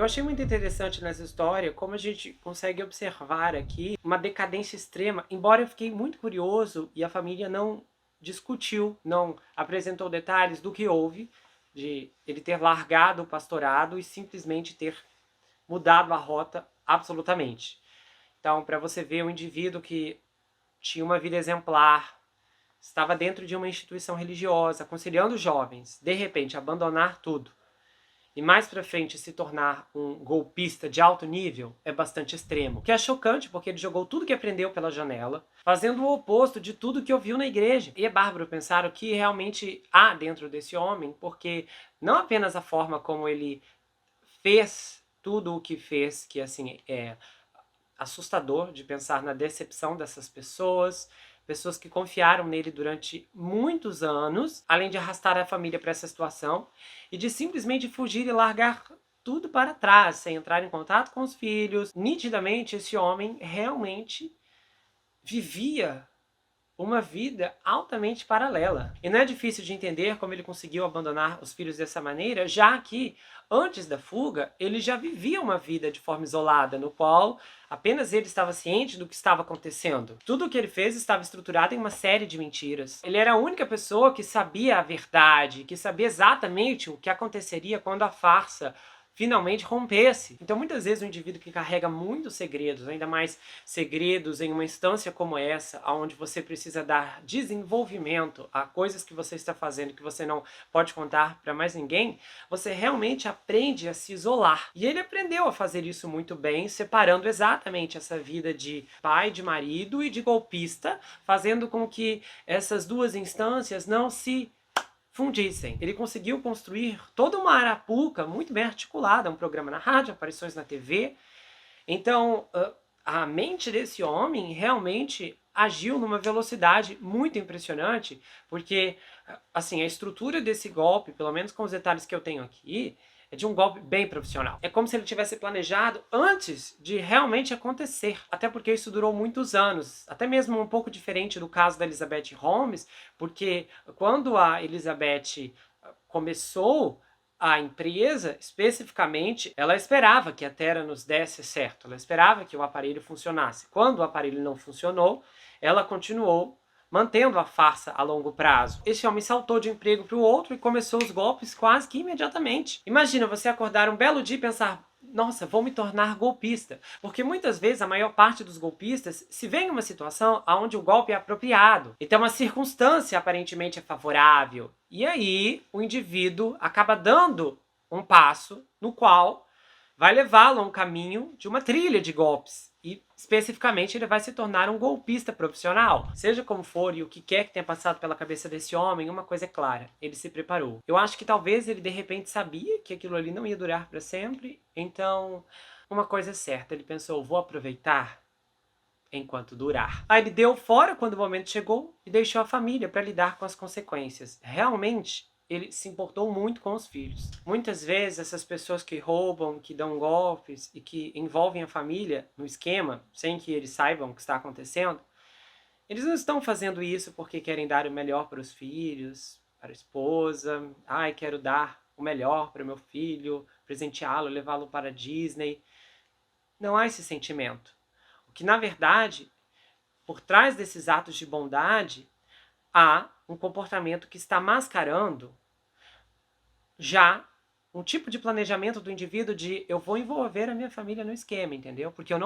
Eu achei muito interessante nessa história como a gente consegue observar aqui uma decadência extrema, embora eu fiquei muito curioso e a família não discutiu, não apresentou detalhes do que houve, de ele ter largado o pastorado e simplesmente ter mudado a rota absolutamente. Então, para você ver um indivíduo que tinha uma vida exemplar, estava dentro de uma instituição religiosa, aconselhando jovens, de repente abandonar tudo e mais pra frente se tornar um golpista de alto nível é bastante extremo. O que é chocante porque ele jogou tudo que aprendeu pela janela, fazendo o oposto de tudo que ouviu na igreja. E é bárbaro pensar o que realmente há dentro desse homem, porque não apenas a forma como ele fez tudo o que fez, que assim é assustador de pensar na decepção dessas pessoas, pessoas que confiaram nele durante muitos anos, além de arrastar a família para essa situação e de simplesmente fugir e largar tudo para trás, sem entrar em contato com os filhos. Nitidamente, esse homem realmente vivia uma vida altamente paralela. E não é difícil de entender como ele conseguiu abandonar os filhos dessa maneira, já que, antes da fuga, ele já vivia uma vida de forma isolada, no qual apenas ele estava ciente do que estava acontecendo. Tudo o que ele fez estava estruturado em uma série de mentiras. Ele era a única pessoa que sabia a verdade, que sabia exatamente o que aconteceria quando a farsa finalmente rompesse. Então muitas vezes o indivíduo que carrega muitos segredos, ainda mais segredos em uma instância como essa, onde você precisa dar desenvolvimento a coisas que você está fazendo que você não pode contar para mais ninguém, você realmente aprende a se isolar. E ele aprendeu a fazer isso muito bem, separando exatamente essa vida de pai, de marido e de golpista, fazendo com que essas duas instâncias não se fundissem. Ele conseguiu construir toda uma arapuca muito bem articulada, um programa na rádio, aparições na TV. Então, a mente desse homem realmente agiu numa velocidade muito impressionante, porque assim, a estrutura desse golpe, pelo menos com os detalhes que eu tenho aqui, é de um golpe bem profissional. É como se ele tivesse planejado antes de realmente acontecer. Até porque isso durou muitos anos. Até mesmo um pouco diferente do caso da Elizabeth Holmes, porque quando a Elizabeth começou a empresa, especificamente, ela esperava que a Theranos desse certo. Ela esperava que o aparelho funcionasse. Quando o aparelho não funcionou, ela continuou mantendo a farsa a longo prazo. Esse homem saltou de um emprego para o outro e começou os golpes quase que imediatamente. Imagina você acordar um belo dia e pensar: nossa, vou me tornar golpista. Porque muitas vezes a maior parte dos golpistas se vê em uma situação onde o golpe é apropriado. Então a circunstância aparentemente é favorável. E aí o indivíduo acaba dando um passo no qual vai levá-lo a um caminho de uma trilha de golpes. E, especificamente, ele vai se tornar um golpista profissional. Seja como for e o que quer que tenha passado pela cabeça desse homem, uma coisa é clara: ele se preparou. Eu acho que talvez ele, de repente, sabia que aquilo ali não ia durar para sempre. Então, uma coisa é certa: ele pensou, vou aproveitar enquanto durar. Aí ele deu fora quando o momento chegou e deixou a família para lidar com as consequências. Realmente, ele se importou muito com os filhos. Muitas vezes essas pessoas que roubam, que dão golpes e que envolvem a família no esquema, sem que eles saibam o que está acontecendo, eles não estão fazendo isso porque querem dar o melhor para os filhos, para a esposa. Ai, quero dar o melhor para o meu filho, presenteá-lo, levá-lo para a Disney. Não há esse sentimento. O que, na verdade, por trás desses atos de bondade, há um comportamento que está mascarando já um tipo de planejamento do indivíduo de eu vou envolver a minha família no esquema, entendeu? Porque eu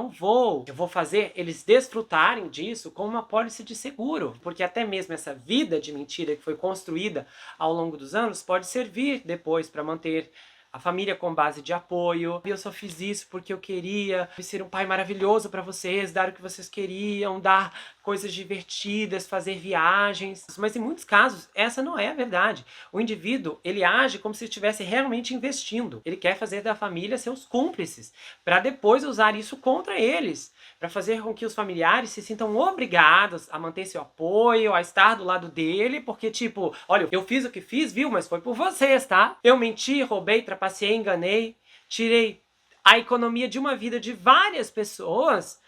vou fazer eles desfrutarem disso como uma pólice de seguro. Porque até mesmo essa vida de mentira que foi construída ao longo dos anos pode servir depois para manter a família com base de apoio. Eu só fiz isso porque eu queria ser um pai maravilhoso para vocês, dar o que vocês queriam, dar coisas divertidas, fazer viagens. Mas em muitos casos, essa não é a verdade. O indivíduo, ele age como se estivesse realmente investindo. Ele quer fazer da família seus cúmplices, para depois usar isso contra eles, para fazer com que os familiares se sintam obrigados a manter seu apoio, a estar do lado dele, porque tipo, olha, eu fiz o que fiz, viu? Mas foi por vocês, tá? Eu menti, roubei, trapacei, enganei, tirei a economia de uma vida de várias pessoas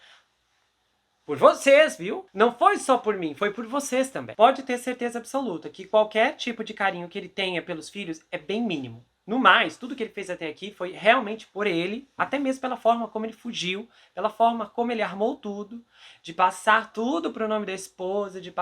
por vocês, viu? Não foi só por mim, foi por vocês também. Pode ter certeza absoluta que qualquer tipo de carinho que ele tenha pelos filhos é bem mínimo. No mais, tudo que ele fez até aqui foi realmente por ele, até mesmo pela forma como ele fugiu, pela forma como ele armou tudo, de passar tudo pro nome da esposa, de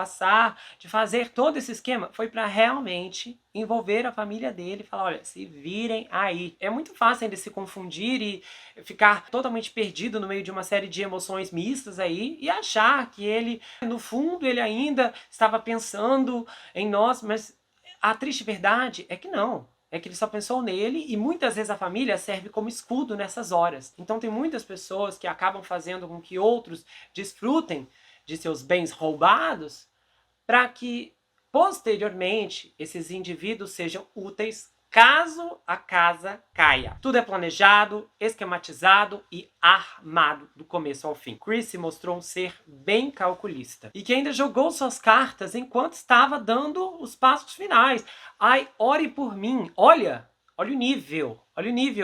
fazer todo esse esquema, foi para realmente envolver a família dele e falar, olha, se virem aí. É muito fácil ainda se confundir e ficar totalmente perdido no meio de uma série de emoções mistas aí e achar que ele, no fundo, ele ainda estava pensando em nós, mas a triste verdade é que não. É que ele só pensou nele e muitas vezes a família serve como escudo nessas horas. Então tem muitas pessoas que acabam fazendo com que outros desfrutem de seus bens roubados para que posteriormente esses indivíduos sejam úteis caso a casa caia. Tudo é planejado, esquematizado e armado do começo ao fim. Chris se mostrou um ser bem calculista e que ainda jogou suas cartas enquanto estava dando os passos finais. Ai, ore por mim. Olha o nível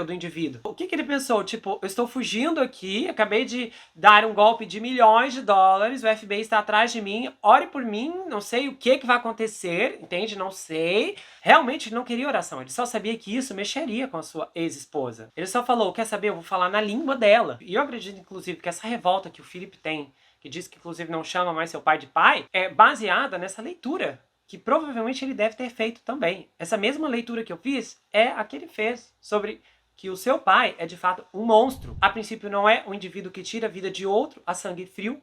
do indivíduo. O que ele pensou? Tipo, eu estou fugindo aqui, acabei de dar um golpe de milhões de dólares, o FBI está atrás de mim, ore por mim, não sei o que vai acontecer, entende? Não sei. Realmente ele não queria oração, ele só sabia que isso mexeria com a sua ex-esposa. Ele só falou, quer saber, eu vou falar na língua dela. E eu acredito, inclusive, que essa revolta que o Philip tem, que diz que, inclusive, não chama mais seu pai de pai, é baseada nessa leitura que provavelmente ele deve ter feito também. Essa mesma leitura que eu fiz é a que ele fez sobre que o seu pai é de fato um monstro. A princípio não é um indivíduo que tira a vida de outro a sangue frio,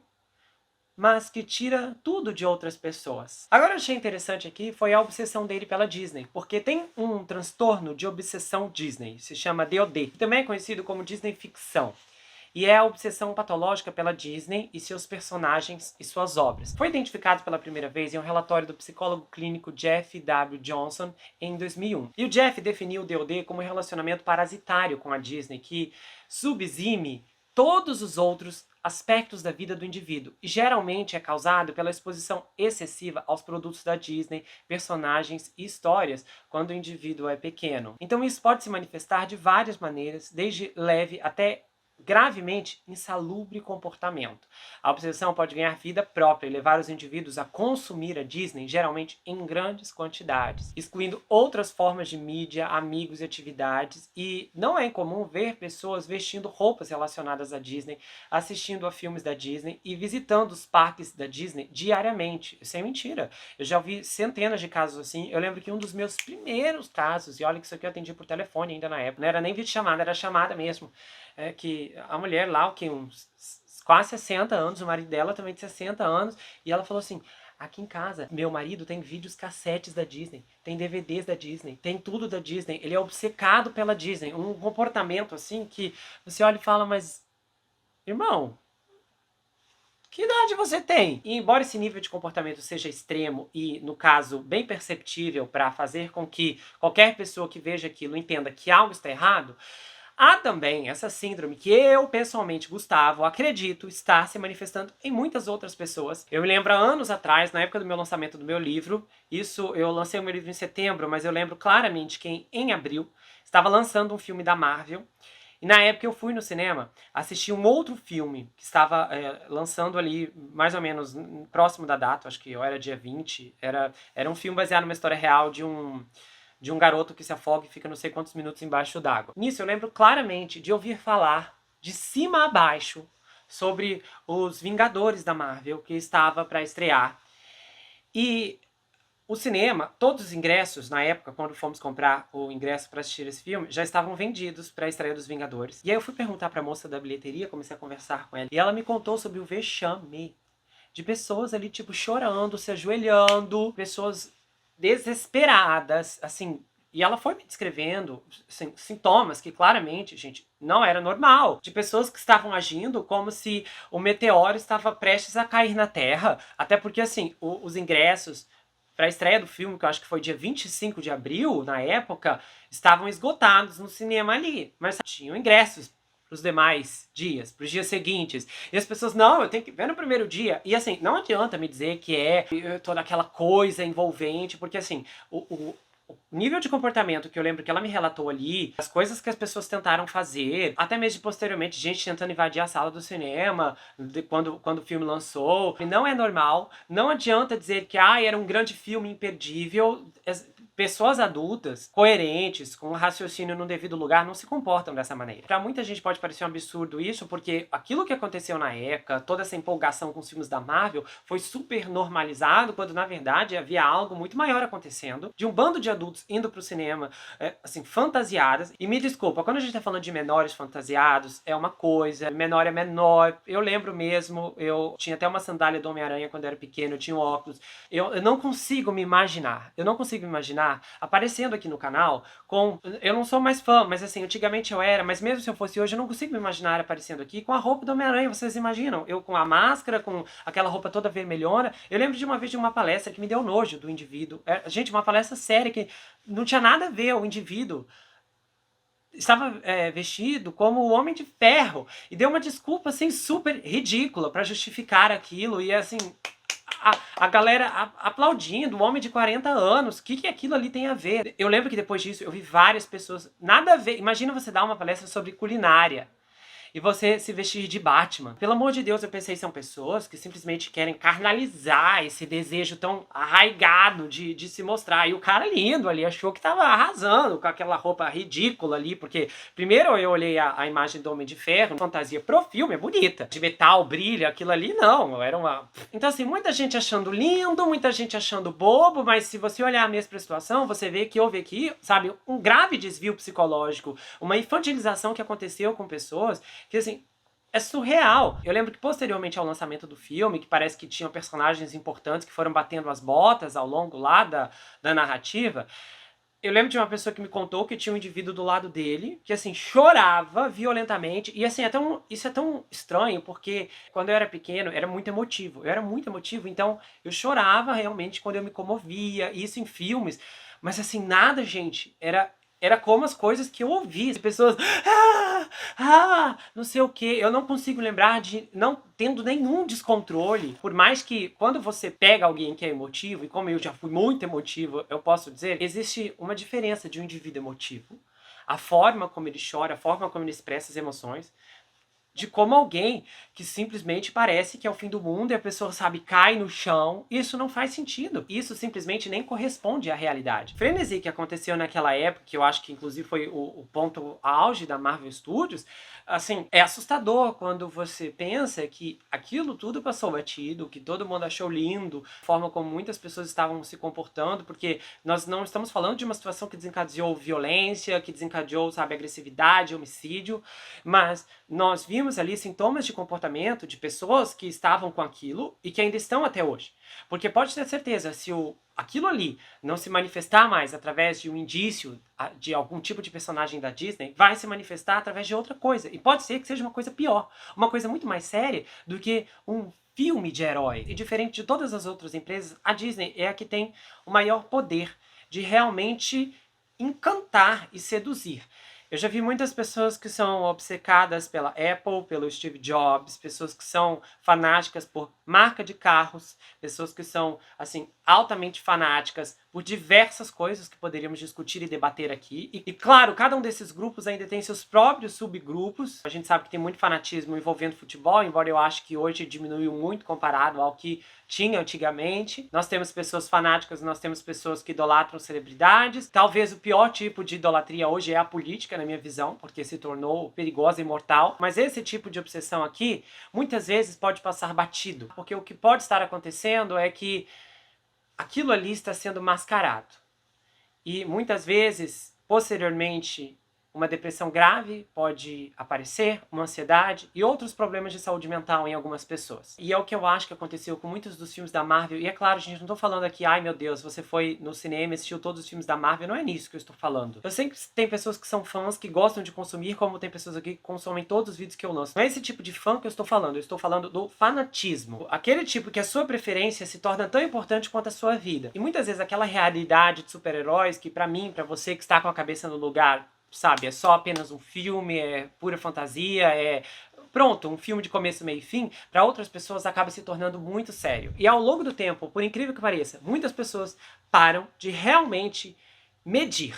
mas que tira tudo de outras pessoas. Agora eu achei interessante aqui foi a obsessão dele pela Disney, porque tem um transtorno de obsessão Disney, se chama DOD, que também é conhecido como Disney ficção. E é a obsessão patológica pela Disney e seus personagens e suas obras. Foi identificado pela primeira vez em um relatório do psicólogo clínico Jeff W. Johnson em 2001. E o Jeff definiu o DOD como um relacionamento parasitário com a Disney que subsime todos os outros aspectos da vida do indivíduo e geralmente é causado pela exposição excessiva aos produtos da Disney, personagens e histórias quando o indivíduo é pequeno. Então isso pode se manifestar de várias maneiras, desde leve até gravemente insalubre comportamento. A obsessão pode ganhar vida própria e levar os indivíduos a consumir a Disney, geralmente em grandes quantidades, excluindo outras formas de mídia, amigos e atividades, e não é incomum ver pessoas vestindo roupas relacionadas à Disney, assistindo a filmes da Disney e visitando os parques da Disney diariamente. Isso é mentira. Eu já ouvi centenas de casos assim. Eu lembro que um dos meus primeiros casos, e olha que isso aqui eu atendi por telefone ainda na época, não era nem videochamada, era chamada mesmo, que a mulher lá, uns quase 60 anos, o marido dela também de 60 anos, e ela falou assim, aqui em casa, meu marido tem vídeos cassetes da Disney, tem DVDs da Disney, tem tudo da Disney, ele é obcecado pela Disney, um comportamento assim que você olha e fala, mas, irmão, que idade você tem? E embora esse nível de comportamento seja extremo e, no caso, bem perceptível para fazer com que qualquer pessoa que veja aquilo entenda que algo está errado, há também essa síndrome que eu, pessoalmente, Gustavo, acredito estar se manifestando em muitas outras pessoas. Eu me lembro há anos atrás, na época do meu lançamento do meu livro, eu lancei o meu livro em setembro, mas eu lembro claramente que em abril estava lançando um filme da Marvel. E na época eu fui no cinema assistir um outro filme que estava lançando ali mais ou menos próximo da data, acho que era dia 20. Era um filme baseado numa história real de um garoto que se afoga e fica não sei quantos minutos embaixo d'água. Nisso eu lembro claramente de ouvir falar de cima a baixo sobre os Vingadores da Marvel que estava para estrear. E o cinema, todos os ingressos, na época, quando fomos comprar o ingresso para assistir esse filme, já estavam vendidos para a estreia dos Vingadores. E aí eu fui perguntar para a moça da bilheteria, comecei a conversar com ela, e ela me contou sobre o vexame de pessoas ali, tipo, chorando, se ajoelhando, pessoas desesperadas, assim. E ela foi me descrevendo assim, sintomas que claramente, gente, não era normal. De pessoas que estavam agindo como se o meteoro estava prestes a cair na Terra. Até porque, assim, os ingressos para a estreia do filme, que eu acho que foi dia 25 de abril, na época, estavam esgotados no cinema ali. Mas tinham ingressos para os demais dias, para os dias seguintes. E as pessoas, não, eu tenho que ver no primeiro dia. E assim, não adianta me dizer que é toda aquela coisa envolvente, porque assim, o nível de comportamento que eu lembro que ela me relatou ali, as coisas que as pessoas tentaram fazer, até mesmo posteriormente, gente tentando invadir a sala do cinema, quando o filme lançou, não é normal. Não adianta dizer que era um grande filme imperdível. pessoas adultas, coerentes, com raciocínio no devido lugar, não se comportam dessa maneira. Pra muita gente pode parecer um absurdo isso, porque aquilo que aconteceu na época, toda essa empolgação com os filmes da Marvel, foi super normalizado, quando na verdade havia algo muito maior acontecendo, de um bando de adultos indo pro cinema, assim, fantasiadas. E me desculpa, quando a gente tá falando de menores fantasiados, é uma coisa, menor é menor. Eu lembro mesmo, eu tinha até uma sandália do Homem-Aranha quando eu era pequeno, eu tinha um óculos. Eu não consigo me imaginar, aparecendo aqui no canal com... Eu não sou mais fã, mas assim, antigamente eu era, mas mesmo se eu fosse hoje, eu não consigo me imaginar aparecendo aqui com a roupa do Homem-Aranha, vocês imaginam? Eu com a máscara, com aquela roupa toda vermelhona. Eu lembro de uma vez de uma palestra que me deu nojo do indivíduo. Gente, uma palestra séria que não tinha nada a ver, o indivíduo estava vestido como o Homem de Ferro e deu uma desculpa assim super ridícula pra justificar aquilo e assim... A galera aplaudindo, o homem de 40 anos, o que aquilo ali tem a ver? Eu lembro que depois disso eu vi várias pessoas, nada a ver, imagina você dar uma palestra sobre culinária e você se vestir de Batman. Pelo amor de Deus, eu pensei, são pessoas que simplesmente querem carnalizar esse desejo tão arraigado de se mostrar. E o cara lindo ali, achou que tava arrasando com aquela roupa ridícula ali, porque primeiro eu olhei a imagem do Homem de Ferro, fantasia pro filme, é bonita. De metal, brilha, aquilo ali não, era uma... Então assim, muita gente achando lindo, muita gente achando bobo, mas se você olhar mesmo pra situação, você vê que houve aqui, sabe, um grave desvio psicológico, uma infantilização que aconteceu com pessoas que assim, é surreal. Eu lembro que posteriormente ao lançamento do filme, que parece que tinham personagens importantes que foram batendo as botas ao longo lá da narrativa, eu lembro de uma pessoa que me contou que tinha um indivíduo do lado dele, que assim, chorava violentamente, e assim, isso é tão estranho, porque quando eu era pequeno, era muito emotivo, eu era muito emotivo, então eu chorava realmente quando eu me comovia, isso em filmes, mas assim, nada, gente, era como as coisas que eu ouvi. As pessoas... não sei o que. Eu não consigo lembrar de não tendo nenhum descontrole. Por mais que quando você pega alguém que é emotivo, e como eu já fui muito emotivo, eu posso dizer, existe uma diferença de um indivíduo emotivo. A forma como ele chora, a forma como ele expressa as emoções, de como alguém que simplesmente parece que é o fim do mundo e a pessoa, sabe, cai no chão. Isso não faz sentido. Isso simplesmente nem corresponde à realidade. O frenesi que aconteceu naquela época, que eu acho que inclusive foi o ponto auge da Marvel Studios, assim, é assustador quando você pensa que aquilo tudo passou batido, que todo mundo achou lindo, a forma como muitas pessoas estavam se comportando, porque nós não estamos falando de uma situação que desencadeou violência, que desencadeou, sabe, agressividade, homicídio, mas nós vimos ali sintomas de comportamento de pessoas que estavam com aquilo e que ainda estão até hoje. Porque pode ter certeza, se aquilo ali não se manifestar mais através de um indício de algum tipo de personagem da Disney, vai se manifestar através de outra coisa. E pode ser que seja uma coisa pior, uma coisa muito mais séria do que um filme de herói. E diferente de todas as outras empresas, a Disney é a que tem o maior poder de realmente encantar e seduzir. Eu já vi muitas pessoas que são obcecadas pela Apple, pelo Steve Jobs, pessoas que são fanáticas por marca de carros, pessoas que são, assim, altamente fanáticas por diversas coisas que poderíamos discutir e debater aqui. E claro, cada um desses grupos ainda tem seus próprios subgrupos. A gente sabe que tem muito fanatismo envolvendo futebol, embora eu acho que hoje diminuiu muito comparado ao que tinha antigamente. Nós temos pessoas fanáticas, nós temos pessoas que idolatram celebridades. Talvez o pior tipo de idolatria hoje é a política, na minha visão, porque se tornou perigosa e mortal. Mas esse tipo de obsessão aqui, muitas vezes pode passar batido, porque o que pode estar acontecendo é que aquilo ali está sendo mascarado. E muitas vezes, posteriormente, uma depressão grave pode aparecer, uma ansiedade e outros problemas de saúde mental em algumas pessoas. E é o que eu acho que aconteceu com muitos dos filmes da Marvel. E é claro, gente, não tô falando aqui, ai meu Deus, você foi no cinema e assistiu todos os filmes da Marvel. Não é nisso que eu estou falando. Eu sei que tem pessoas que são fãs, que gostam de consumir, como tem pessoas aqui que consomem todos os vídeos que eu lanço. Não é esse tipo de fã que eu estou falando do fanatismo. Aquele tipo que a sua preferência se torna tão importante quanto a sua vida. E muitas vezes aquela realidade de super-heróis que pra mim, pra você que está com a cabeça no lugar, sabe, é só apenas um filme, é pura fantasia, pronto, um filme de começo, meio e fim, para outras pessoas acaba se tornando muito sério. E ao longo do tempo, por incrível que pareça, muitas pessoas param de realmente medir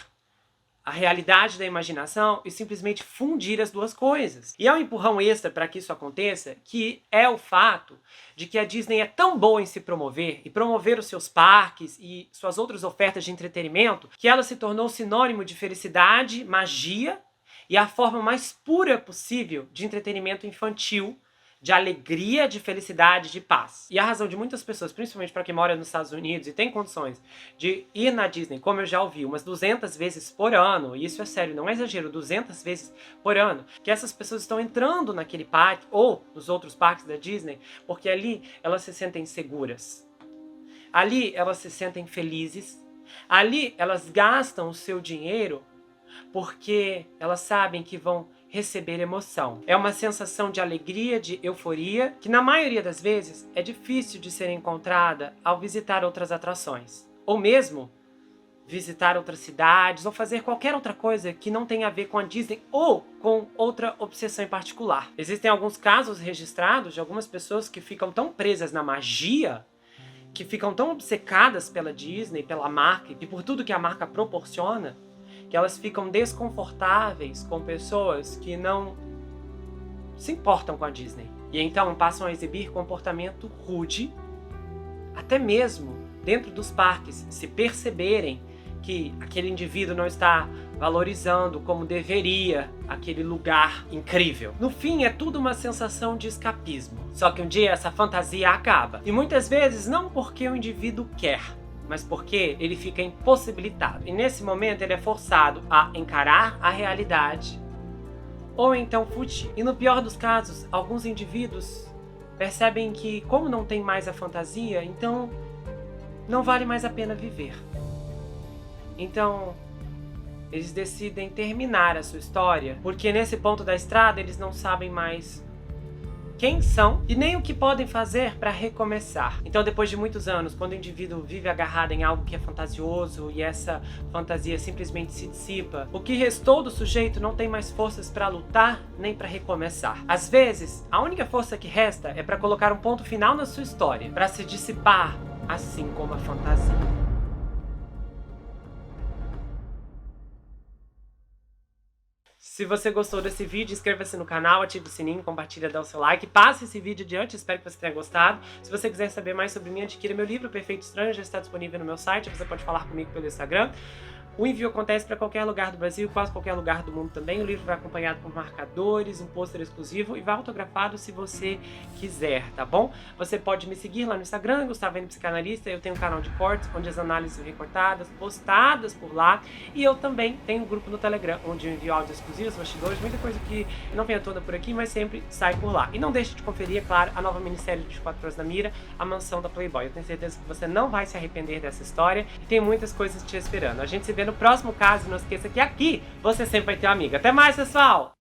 a realidade da imaginação e simplesmente fundir as duas coisas. E é um empurrão extra para que isso aconteça, que é o fato de que a Disney é tão boa em se promover e promover os seus parques e suas outras ofertas de entretenimento, que ela se tornou sinônimo de felicidade, magia e a forma mais pura possível de entretenimento infantil, de alegria, de felicidade, de paz. E a razão de muitas pessoas, principalmente para quem mora nos Estados Unidos e tem condições de ir na Disney, como eu já ouvi, umas 200 vezes por ano, e isso é sério, não é exagero, 200 vezes por ano, que essas pessoas estão entrando naquele parque ou nos outros parques da Disney, porque ali elas se sentem seguras. Ali elas se sentem felizes. Ali elas gastam o seu dinheiro porque elas sabem que vão receber emoção. É uma sensação de alegria, de euforia, que na maioria das vezes é difícil de ser encontrada ao visitar outras atrações. Ou mesmo visitar outras cidades, ou fazer qualquer outra coisa que não tenha a ver com a Disney ou com outra obsessão em particular. Existem alguns casos registrados de algumas pessoas que ficam tão presas na magia, que ficam tão obcecadas pela Disney, pela marca e por tudo que a marca proporciona, que elas ficam desconfortáveis com pessoas que não se importam com a Disney. E então passam a exibir comportamento rude, até mesmo dentro dos parques, se perceberem que aquele indivíduo não está valorizando como deveria aquele lugar incrível. No fim, é tudo uma sensação de escapismo. Só que um dia essa fantasia acaba. E muitas vezes não porque o indivíduo quer, mas porque ele fica impossibilitado. E nesse momento ele é forçado a encarar a realidade ou então fugir. E no pior dos casos, alguns indivíduos percebem que, como não tem mais a fantasia, então não vale mais a pena viver. Então eles decidem terminar a sua história, porque nesse ponto da estrada eles não sabem mais quem são e nem o que podem fazer para recomeçar. Então, depois de muitos anos, quando o indivíduo vive agarrado em algo que é fantasioso e essa fantasia simplesmente se dissipa, o que restou do sujeito não tem mais forças para lutar nem para recomeçar. Às vezes, a única força que resta é para colocar um ponto final na sua história, para se dissipar, assim como a fantasia. Se você gostou desse vídeo, inscreva-se no canal, ative o sininho, compartilha, dá o seu like, passe esse vídeo adiante, espero que você tenha gostado. Se você quiser saber mais sobre mim, adquira meu livro Perfeito Estranho, já está disponível no meu site, você pode falar comigo pelo Instagram. O envio acontece para qualquer lugar do Brasil, quase qualquer lugar do mundo também. O livro vai acompanhado por marcadores, um pôster exclusivo e vai autografado se você quiser, tá bom? Você pode me seguir lá no Instagram, Gustavo N Psicanalista. Eu tenho um canal de cortes, onde as análises são recortadas, postadas por lá. E eu também tenho um grupo no Telegram, onde eu envio áudios exclusivos, bastidores, muita coisa que não venha toda por aqui, mas sempre sai por lá. E não deixe de conferir, é claro, a nova minissérie de 24 Horas na Mira, A Mansão da Playboy. Eu tenho certeza que você não vai se arrepender dessa história e tem muitas coisas te esperando. A gente se vê no próximo caso, não esqueça que aqui você sempre vai ter uma amiga. Até mais, pessoal!